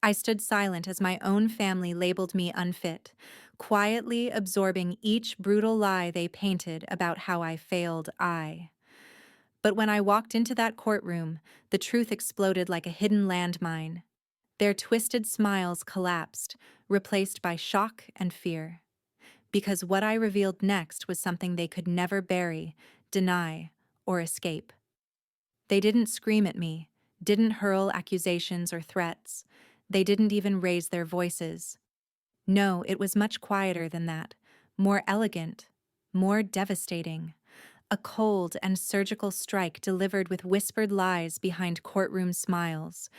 I stood silent as my own family labeled me unfit, quietly absorbing each brutal lie they painted about how I failed I. But when I walked into that courtroom, the truth exploded like a hidden landmine. Their twisted smiles collapsed, replaced by shock and fear. Because what I revealed next was something they could never bury, deny, or escape. They didn't scream at me, didn't hurl accusations or threats. They didn't even raise their voices. No, it was much quieter than that, more elegant, more devastating. A cold and surgical strike delivered with whispered lies behind courtroom smiles.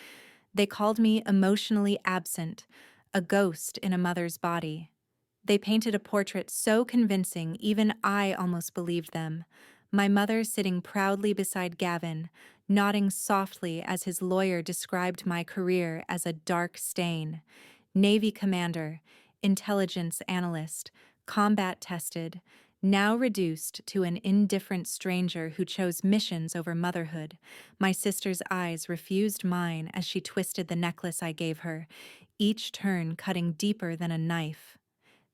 They called me emotionally absent, a ghost in a mother's body. They painted a portrait so convincing even I almost believed them. My mother sitting proudly beside Gavin, nodding softly as his lawyer described my career as a dark stain. Navy commander, intelligence analyst, combat tested, now reduced to an indifferent stranger who chose missions over motherhood. My sister's eyes refused mine as she twisted the necklace I gave her, each turn cutting deeper than a knife.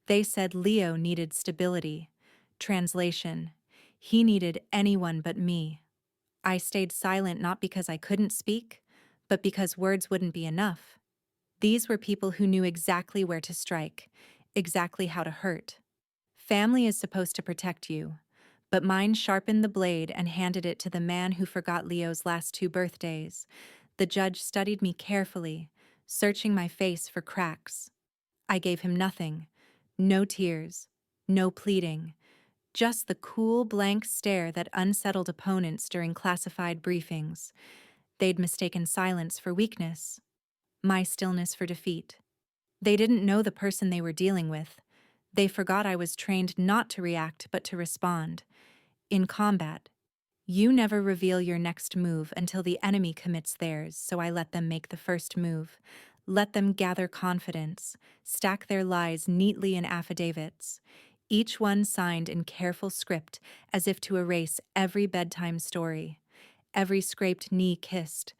They said Leo needed stability. Translation: he needed anyone but me. I stayed silent not because I couldn't speak, but because words wouldn't be enough. These were people who knew exactly where to strike, exactly how to hurt. Family is supposed to protect you, but mine sharpened the blade and handed it to the man who forgot Leo's last two birthdays. The judge studied me carefully, searching my face for cracks. I gave him nothing. No tears, no pleading, just the cool, blank stare that unsettled opponents during classified briefings. They'd mistaken silence for weakness, my stillness for defeat. They didn't know the person they were dealing with. They forgot I was trained not to react but to respond. In combat, you never reveal your next move until the enemy commits theirs, so I let them make the first move. Let them gather confidence, stack their lies neatly in affidavits, each one signed in careful script as if to erase every bedtime story, every scraped knee kissed,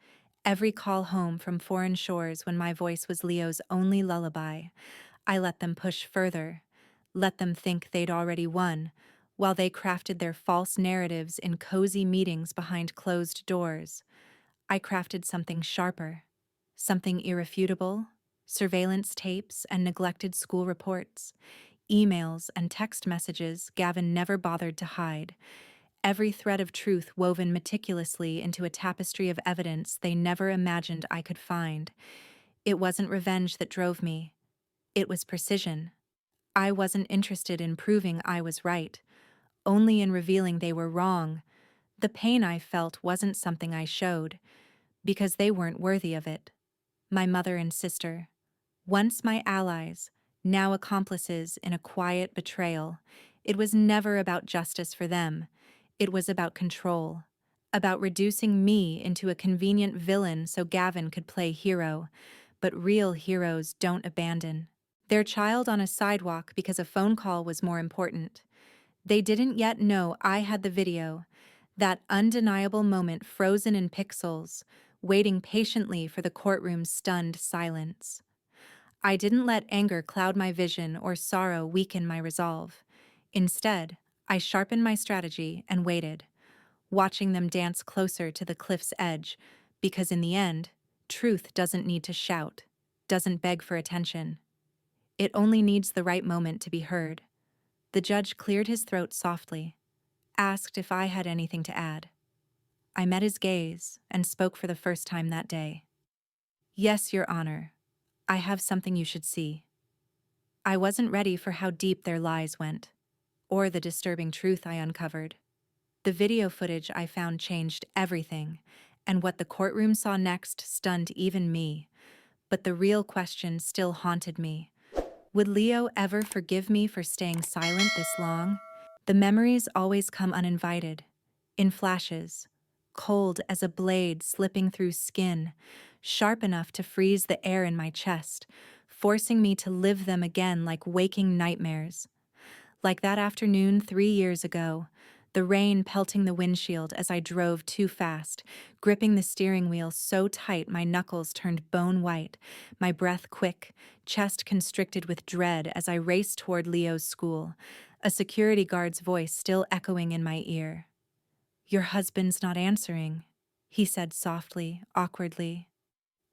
every call home from foreign shores when my voice was Leo's only lullaby. I let them push further, let them think they'd already won, while they crafted their false narratives in cozy meetings behind closed doors. I crafted something sharper, something irrefutable, surveillance tapes and neglected school reports, emails and text messages Gavin never bothered to hide, every thread of truth woven meticulously into a tapestry of evidence they never imagined I could find. It wasn't revenge that drove me. It was precision. I wasn't interested in proving I was right, only in revealing they were wrong. The pain I felt wasn't something I showed, because they weren't worthy of it. My mother and sister, once my allies, now accomplices in a quiet betrayal. It was never about justice for them. It was about control, about reducing me into a convenient villain so Gavin could play hero. But real heroes don't abandon their child on a sidewalk because a phone call was more important. They didn't yet know I had the video, that undeniable moment frozen in pixels, waiting patiently for the courtroom's stunned silence. I didn't let anger cloud my vision or sorrow weaken my resolve. Instead, I sharpened my strategy and waited, watching them dance closer to the cliff's edge, because in the end, truth doesn't need to shout, doesn't beg for attention. It only needs the right moment to be heard. The judge cleared his throat softly, asked if I had anything to add. I met his gaze and spoke for the first time that day. Yes, Your Honor, I have something you should see. I wasn't ready for how deep their lies went, or the disturbing truth I uncovered. The video footage I found changed everything, and what the courtroom saw next stunned even me. But the real question still haunted me. Would Leo ever forgive me for staying silent this long? The memories always come uninvited, in flashes, cold as a blade slipping through skin, sharp enough to freeze the air in my chest, forcing me to live them again like waking nightmares. Like that afternoon 3 years ago, the rain pelting the windshield as I drove too fast, gripping the steering wheel so tight my knuckles turned bone white, my breath quick, chest constricted with dread as I raced toward Leo's school, a security guard's voice still echoing in my ear. "Your husband's not answering," he said softly, awkwardly.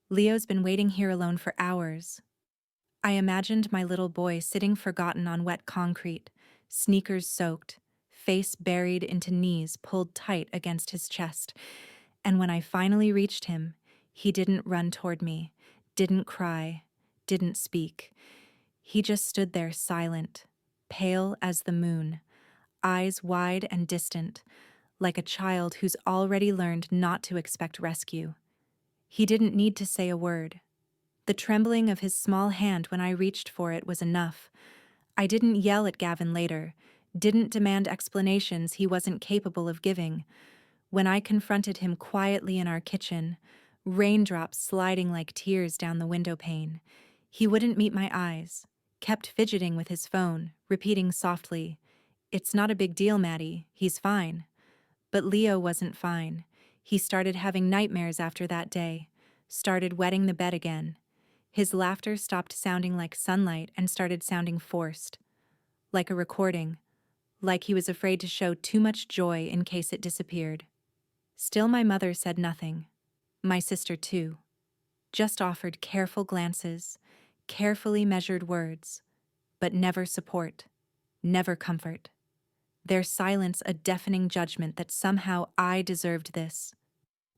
"Leo's been waiting here alone for hours." I imagined my little boy sitting forgotten on wet concrete, sneakers soaked, face buried into knees pulled tight against his chest, and when I finally reached him, he didn't run toward me, didn't cry, didn't speak. He just stood there silent, pale as the moon, eyes wide and distant, like a child who's already learned not to expect rescue. He didn't need to say a word. The trembling of his small hand when I reached for it was enough. I didn't yell at Gavin later, didn't demand explanations he wasn't capable of giving. When I confronted him quietly in our kitchen, raindrops sliding like tears down the window pane, he wouldn't meet my eyes, kept fidgeting with his phone, repeating softly, "It's not a big deal, Maddie, he's fine." But Leo wasn't fine. He started having nightmares after that day, started wetting the bed again. His laughter stopped sounding like sunlight and started sounding forced, like a recording, like he was afraid to show too much joy in case it disappeared. Still, my mother said nothing. My sister, too, just offered careful glances, carefully measured words, but never support, never comfort. Their silence a deafening judgment that somehow I deserved this,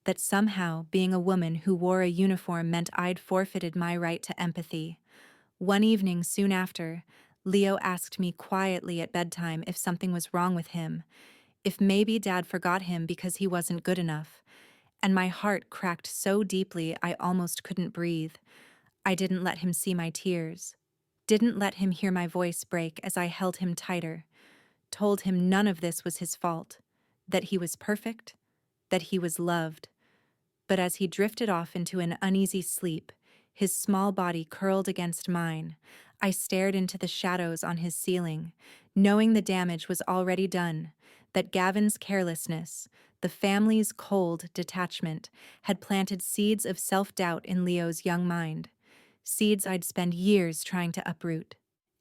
that somehow being a woman who wore a uniform meant I'd forfeited my right to empathy. One evening soon after, Leo asked me quietly at bedtime if something was wrong with him, if maybe Dad forgot him because he wasn't good enough, and my heart cracked so deeply I almost couldn't breathe. I didn't let him see my tears, didn't let him hear my voice break as I held him tighter, told him none of this was his fault, that he was perfect, that he was loved. But as he drifted off into an uneasy sleep, his small body curled against mine, I stared into the shadows on his ceiling, knowing the damage was already done, that Gavin's carelessness, the family's cold detachment, had planted seeds of self-doubt in Leo's young mind, seeds I'd spend years trying to uproot.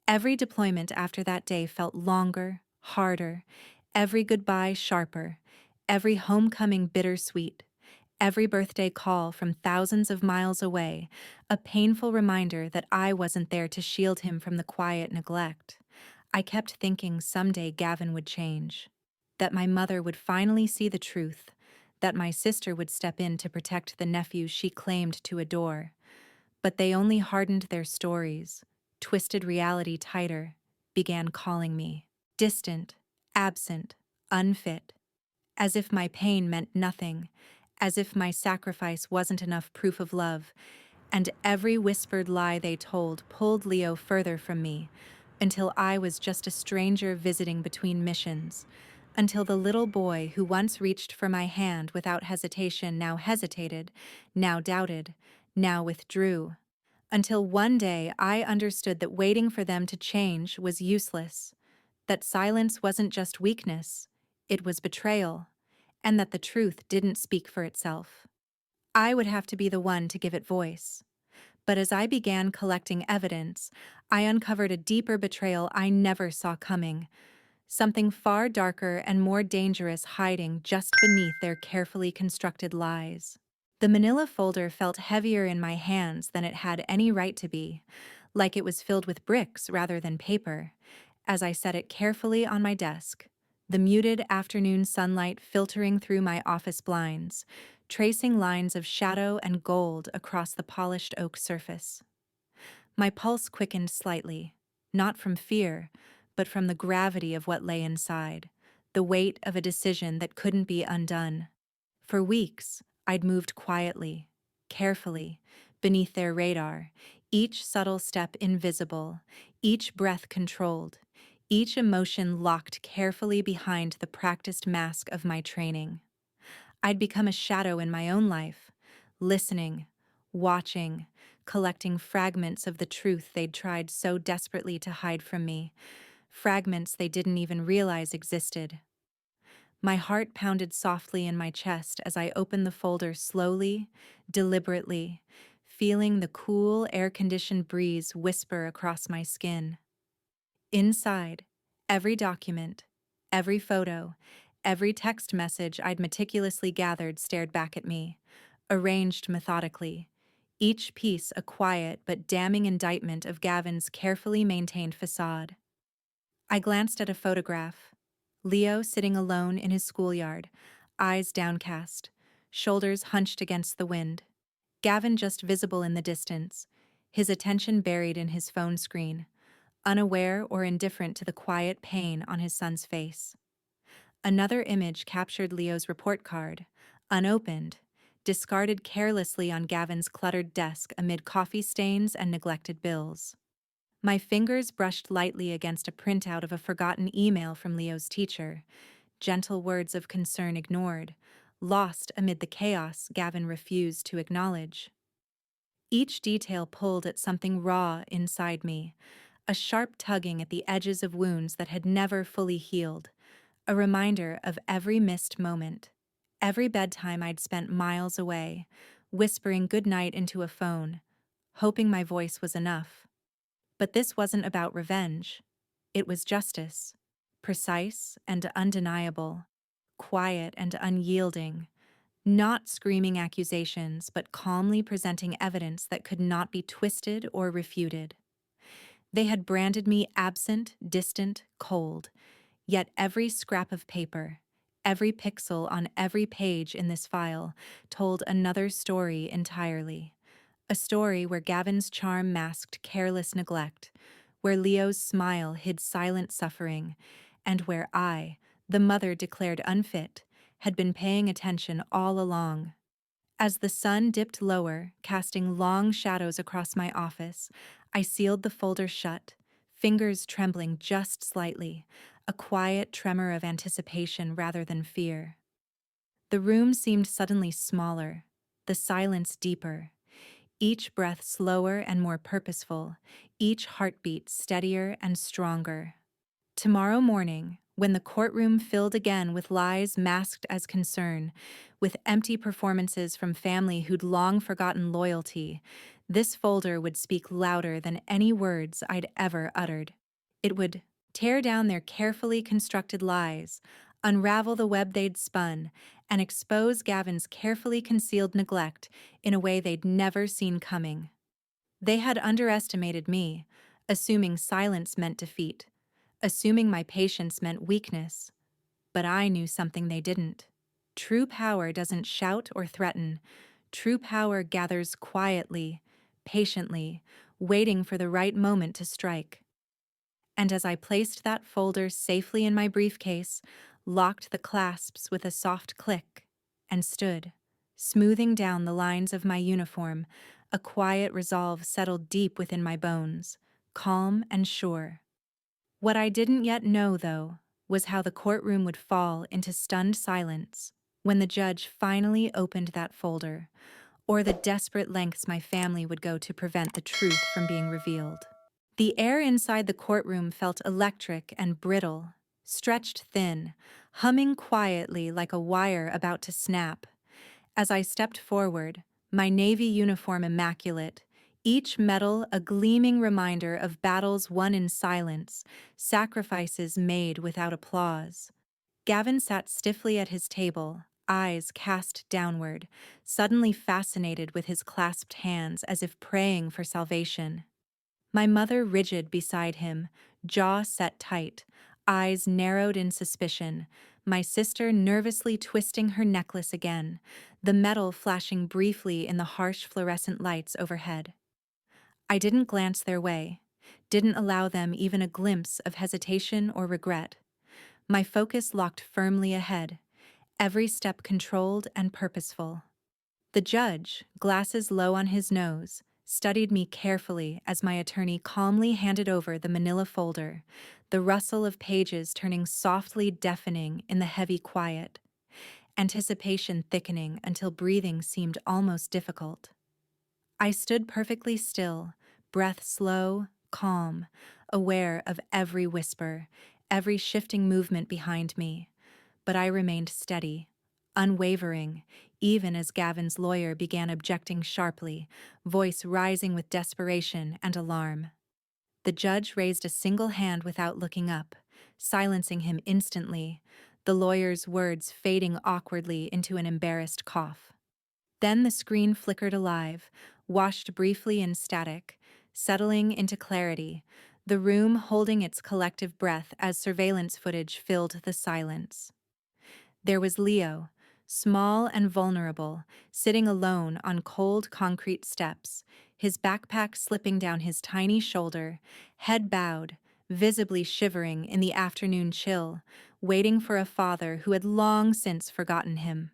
Every deployment after that day felt longer, harder, every goodbye sharper, every homecoming bittersweet, every birthday call from thousands of miles away, a painful reminder that I wasn't there to shield him from the quiet neglect. I kept thinking someday Gavin would change, that my mother would finally see the truth, that my sister would step in to protect the nephew she claimed to adore. But they only hardened their stories, twisted reality tighter, began calling me distant, absent, unfit, as if my pain meant nothing, as if my sacrifice wasn't enough proof of love, and every whispered lie they told pulled Leo further from me, until I was just a stranger visiting between missions, until the little boy who once reached for my hand without hesitation now hesitated, now doubted, now withdrew, until one day I understood that waiting for them to change was useless, that silence wasn't just weakness, it was betrayal, and that the truth didn't speak for itself. I would have to be the one to give it voice. But as I began collecting evidence, I uncovered a deeper betrayal I never saw coming, something far darker and more dangerous hiding just beneath their carefully constructed lies. The manila folder felt heavier in my hands than it had any right to be, like it was filled with bricks rather than paper, as I set it carefully on my desk, the muted afternoon sunlight filtering through my office blinds, tracing lines of shadow and gold across the polished oak surface. My pulse quickened slightly, not from fear, but from the gravity of what lay inside, the weight of a decision that couldn't be undone. For weeks, I'd moved quietly, carefully, beneath their radar, each subtle step invisible, each breath controlled, each emotion locked carefully behind the practiced mask of my training. I'd become a shadow in my own life, listening, watching, collecting fragments of the truth they'd tried so desperately to hide from me, fragments they didn't even realize existed. My heart pounded softly in my chest as I opened the folder slowly, deliberately, feeling the cool, air-conditioned breeze whisper across my skin. Inside, every document, every photo, every text message I'd meticulously gathered stared back at me, arranged methodically, each piece a quiet but damning indictment of Gavin's carefully maintained facade. I glanced at a photograph. Leo sitting alone in his schoolyard, eyes downcast, shoulders hunched against the wind. Gavin just visible in the distance, his attention buried in his phone screen, unaware or indifferent to the quiet pain on his son's face. Another image captured Leo's report card, unopened, discarded carelessly on Gavin's cluttered desk amid coffee stains and neglected bills. My fingers brushed lightly against a printout of a forgotten email from Leo's teacher, gentle words of concern ignored, lost amid the chaos Gavin refused to acknowledge. Each detail pulled at something raw inside me, a sharp tugging at the edges of wounds that had never fully healed, a reminder of every missed moment, every bedtime I'd spent miles away, whispering goodnight into a phone, hoping my voice was enough. But this wasn't about revenge. It was justice, precise and undeniable, quiet and unyielding, not screaming accusations, but calmly presenting evidence that could not be twisted or refuted. They had branded me absent, distant, cold, yet every scrap of paper, every pixel on every page in this file told another story entirely. A story where Gavin's charm masked careless neglect, where Leo's smile hid silent suffering, and where I, the mother declared unfit, had been paying attention all along. As the sun dipped lower, casting long shadows across my office, I sealed the folder shut, fingers trembling just slightly, a quiet tremor of anticipation rather than fear. The room seemed suddenly smaller, the silence deeper, each breath slower and more purposeful, each heartbeat steadier and stronger. Tomorrow morning, when the courtroom filled again with lies masked as concern, with empty performances from family who'd long forgotten loyalty, this folder would speak louder than any words I'd ever uttered. It would tear down their carefully constructed lies, unravel the web they'd spun, and expose Gavin's carefully concealed neglect in a way they'd never seen coming. They had underestimated me, assuming silence meant defeat, assuming my patience meant weakness. But I knew something they didn't. True power doesn't shout or threaten. True power gathers quietly, patiently, waiting for the right moment to strike. And as I placed that folder safely in my briefcase, locked the clasps with a soft click, and stood, smoothing down the lines of my uniform, a quiet resolve settled deep within my bones, calm and sure. What I didn't yet know, though, was how the courtroom would fall into stunned silence when the judge finally opened that folder, or the desperate lengths my family would go to prevent the truth from being revealed. The air inside the courtroom felt electric and brittle, stretched thin, humming quietly like a wire about to snap. As I stepped forward, my navy uniform immaculate, each medal a gleaming reminder of battles won in silence, sacrifices made without applause. Gavin sat stiffly at his table, eyes cast downward, suddenly fascinated with his clasped hands as if praying for salvation. My mother rigid beside him, jaw set tight, eyes narrowed in suspicion, my sister nervously twisting her necklace again, the metal flashing briefly in the harsh fluorescent lights overhead. I didn't glance their way, didn't allow them even a glimpse of hesitation or regret. My focus locked firmly ahead, every step controlled and purposeful. The judge, glasses low on his nose, studied me carefully as my attorney calmly handed over the manila folder, the rustle of pages turning softly deafening in the heavy quiet, anticipation thickening until breathing seemed almost difficult. I stood perfectly still, breath slow, calm, aware of every whisper, every shifting movement behind me. But I remained steady, unwavering, even as Gavin's lawyer began objecting sharply, voice rising with desperation and alarm. The judge raised a single hand without looking up, silencing him instantly, the lawyer's words fading awkwardly into an embarrassed cough. Then the screen flickered alive, washed briefly in static, settling into clarity, the room holding its collective breath as surveillance footage filled the silence. There was Leo, small and vulnerable, sitting alone on cold concrete steps, his backpack slipping down his tiny shoulder, head bowed, visibly shivering in the afternoon chill, waiting for a father who had long since forgotten him.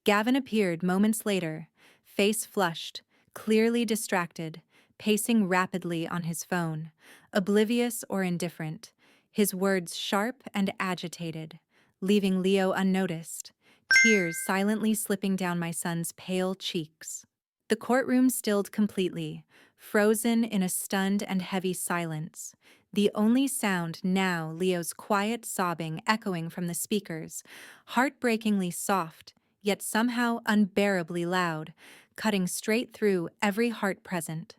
Gavin appeared moments later, face flushed, clearly distracted, pacing rapidly on his phone, oblivious or indifferent, his words sharp and agitated, leaving Leo unnoticed, tears silently slipping down my son's pale cheeks. The courtroom stilled completely, frozen in a stunned and heavy silence. The only sound now Leo's quiet sobbing echoing from the speakers, heartbreakingly soft, yet somehow unbearably loud, cutting straight through every heart present.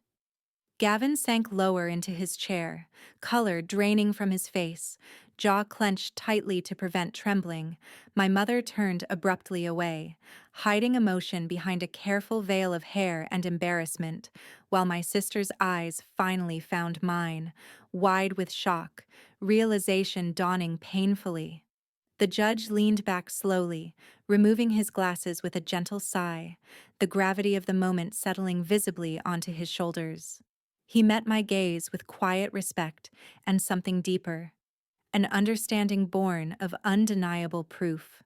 Gavin sank lower into his chair, color draining from his face, jaw clenched tightly to prevent trembling. My mother turned abruptly away, hiding emotion behind a careful veil of hair and embarrassment, while my sister's eyes finally found mine, wide with shock, realization dawning painfully. The judge leaned back slowly, removing his glasses with a gentle sigh, the gravity of the moment settling visibly onto his shoulders. He met my gaze with quiet respect and something deeper, an understanding born of undeniable proof.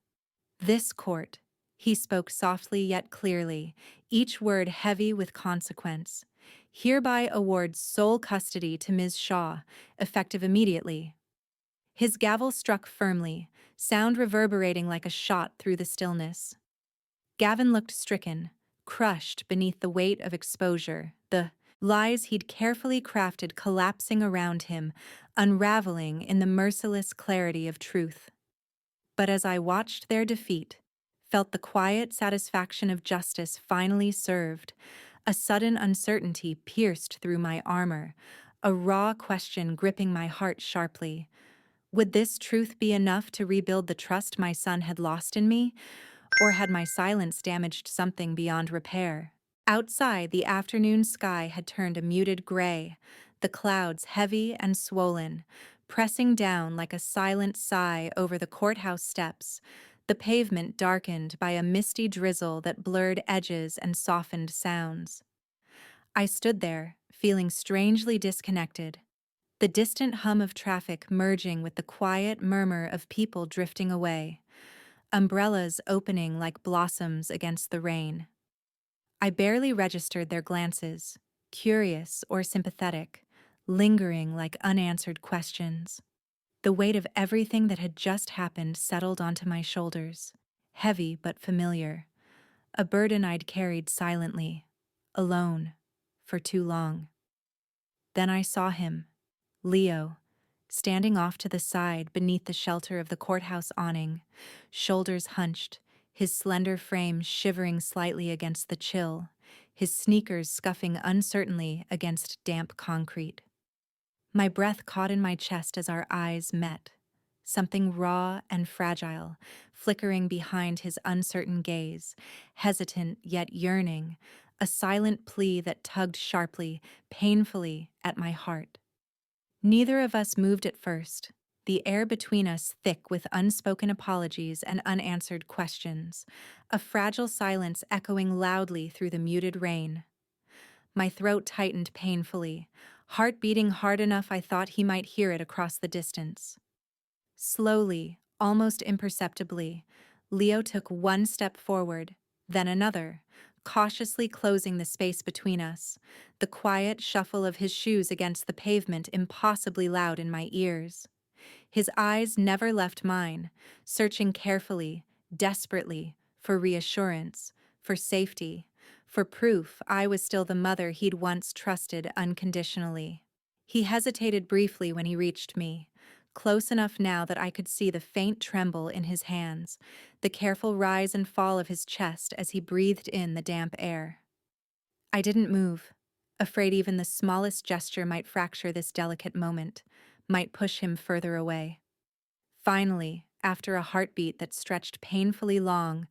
This court, he spoke softly yet clearly, each word heavy with consequence, hereby awards sole custody to Ms. Shaw, effective immediately. His gavel struck firmly, sound reverberating like a shot through the stillness. Gavin looked stricken, crushed beneath the weight of exposure, the lies he'd carefully crafted collapsing around him, unraveling in the merciless clarity of truth. But as I watched their defeat, felt the quiet satisfaction of justice finally served, a sudden uncertainty pierced through my armor, a raw question gripping my heart sharply. Would this truth be enough to rebuild the trust my son had lost in me, or had my silence damaged something beyond repair? Outside, the afternoon sky had turned a muted gray, the clouds heavy and swollen, pressing down like a silent sigh over the courthouse steps, the pavement darkened by a misty drizzle that blurred edges and softened sounds. I stood there, feeling strangely disconnected, the distant hum of traffic merging with the quiet murmur of people drifting away, umbrellas opening like blossoms against the rain. I barely registered their glances, curious or sympathetic, lingering like unanswered questions. The weight of everything that had just happened settled onto my shoulders, heavy but familiar, a burden I'd carried silently, alone, for too long. Then I saw him, Leo, standing off to the side beneath the shelter of the courthouse awning, shoulders hunched, his slender frame shivering slightly against the chill, his sneakers scuffing uncertainly against damp concrete. My breath caught in my chest as our eyes met, something raw and fragile, flickering behind his uncertain gaze, hesitant yet yearning, a silent plea that tugged sharply, painfully at my heart. Neither of us moved at first, the air between us thick with unspoken apologies and unanswered questions, a fragile silence echoing loudly through the muted rain. My throat tightened painfully, heart beating hard enough I thought he might hear it across the distance. Slowly, almost imperceptibly, Leo took one step forward, then another, cautiously closing the space between us, the quiet shuffle of his shoes against the pavement impossibly loud in my ears. His eyes never left mine, searching carefully, desperately, for reassurance, for safety, for proof I was still the mother he'd once trusted unconditionally. He hesitated briefly when he reached me, close enough now that I could see the faint tremble in his hands, the careful rise and fall of his chest as he breathed in the damp air. I didn't move, afraid even the smallest gesture might fracture this delicate moment, might push him further away. Finally, after a heartbeat that stretched painfully long,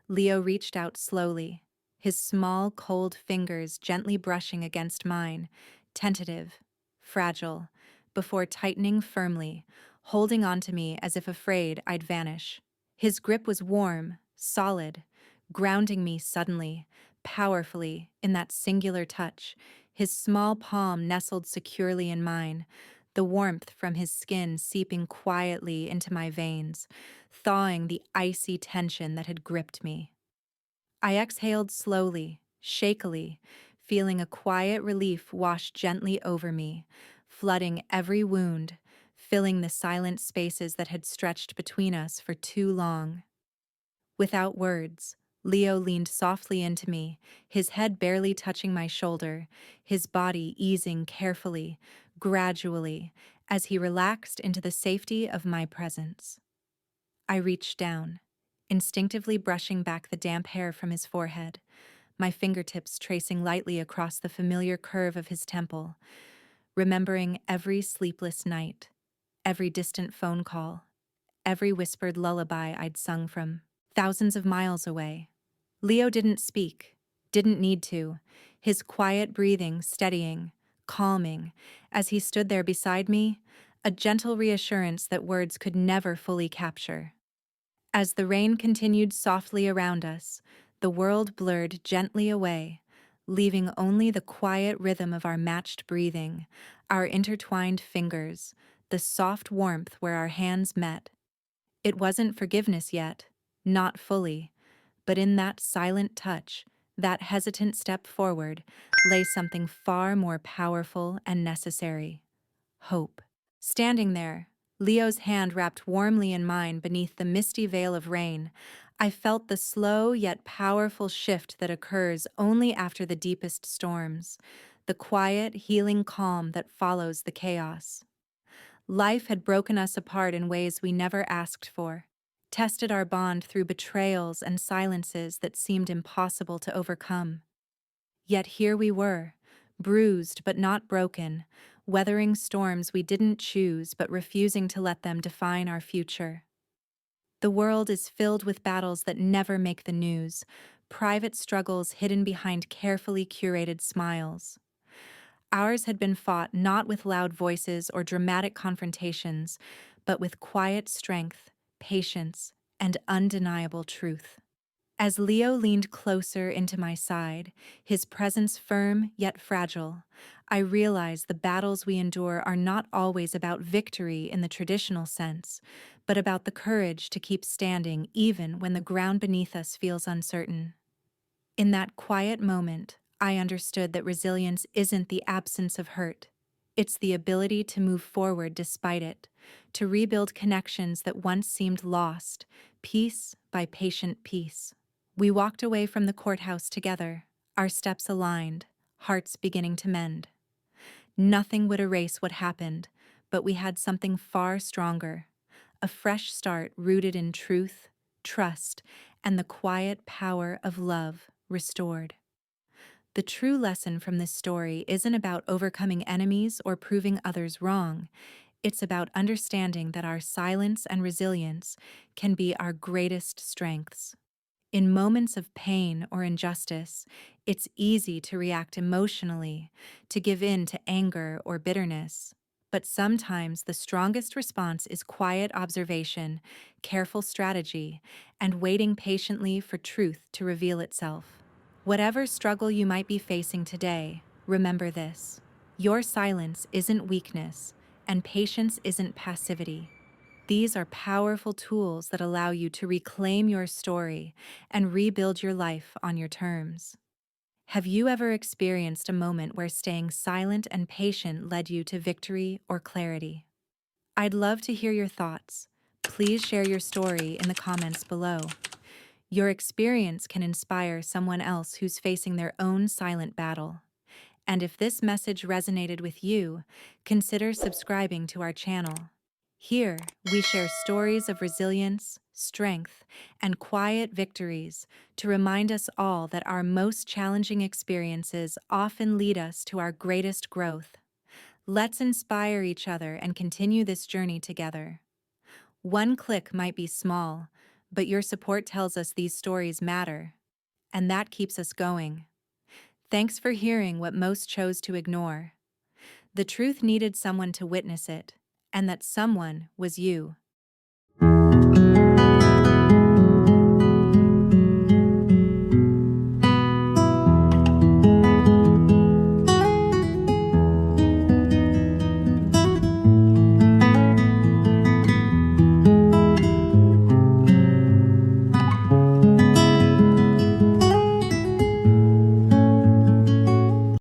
Leo reached out slowly, his small, cold fingers gently brushing against mine, tentative, fragile, before tightening firmly, holding onto me as if afraid I'd vanish. His grip was warm, solid, grounding me suddenly, powerfully, in that singular touch, his small palm nestled securely in mine, the warmth from his skin seeping quietly into my veins, thawing the icy tension that had gripped me. I exhaled slowly, shakily, feeling a quiet relief wash gently over me, flooding every wound, filling the silent spaces that had stretched between us for too long. Without words, Leo leaned softly into me, his head barely touching my shoulder, his body easing carefully, gradually, as he relaxed into the safety of my presence. I reached down, instinctively brushing back the damp hair from his forehead, my fingertips tracing lightly across the familiar curve of his temple, remembering every sleepless night, every distant phone call, every whispered lullaby I'd sung from thousands of miles away. Leo didn't speak, didn't need to, his quiet breathing steadying, calming, as he stood there beside me, a gentle reassurance that words could never fully capture. As the rain continued softly around us, the world blurred gently away, leaving only the quiet rhythm of our matched breathing, our intertwined fingers, the soft warmth where our hands met. It wasn't forgiveness yet, not fully, but in that silent touch, that hesitant step forward, lay something far more powerful and necessary: hope. Standing there, Leo's hand wrapped warmly in mine beneath the misty veil of rain, I felt the slow yet powerful shift that occurs only after the deepest storms, the quiet, healing calm that follows the chaos. Life had broken us apart in ways we never asked for, tested our bond through betrayals and silences that seemed impossible to overcome. Yet here we were, bruised but not broken, weathering storms we didn't choose but refusing to let them define our future. The world is filled with battles that never make the news, private struggles hidden behind carefully curated smiles. Ours had been fought not with loud voices or dramatic confrontations, but with quiet strength, patience, and undeniable truth. As Leo leaned closer into my side, his presence firm yet fragile, I realized the battles we endure are not always about victory in the traditional sense, but about the courage to keep standing even when the ground beneath us feels uncertain. In that quiet moment, I understood that resilience isn't the absence of hurt. It's the ability to move forward despite it, to rebuild connections that once seemed lost, piece by patient piece. We walked away from the courthouse together, our steps aligned, hearts beginning to mend. Nothing would erase what happened, but we had something far stronger, a fresh start rooted in truth, trust, and the quiet power of love restored. The true lesson from this story isn't about overcoming enemies or proving others wrong. It's about understanding that our silence and resilience can be our greatest strengths. In moments of pain or injustice, it's easy to react emotionally, to give in to anger or bitterness. But sometimes the strongest response is quiet observation, careful strategy, and waiting patiently for truth to reveal itself. Whatever struggle you might be facing today, remember this: your silence isn't weakness, and patience isn't passivity. These are powerful tools that allow you to reclaim your story and rebuild your life on your terms. Have you ever experienced a moment where staying silent and patient led you to victory or clarity? I'd love to hear your thoughts. Please share your story in the comments below. Your experience can inspire someone else who's facing their own silent battle. And if this message resonated with you, consider subscribing to our channel. Here, we share stories of resilience, strength, and quiet victories to remind us all that our most challenging experiences often lead us to our greatest growth. Let's inspire each other and continue this journey together. One click might be small, but your support tells us these stories matter, and that keeps us going. Thanks for hearing what most chose to ignore. The truth needed someone to witness it, and that someone was you.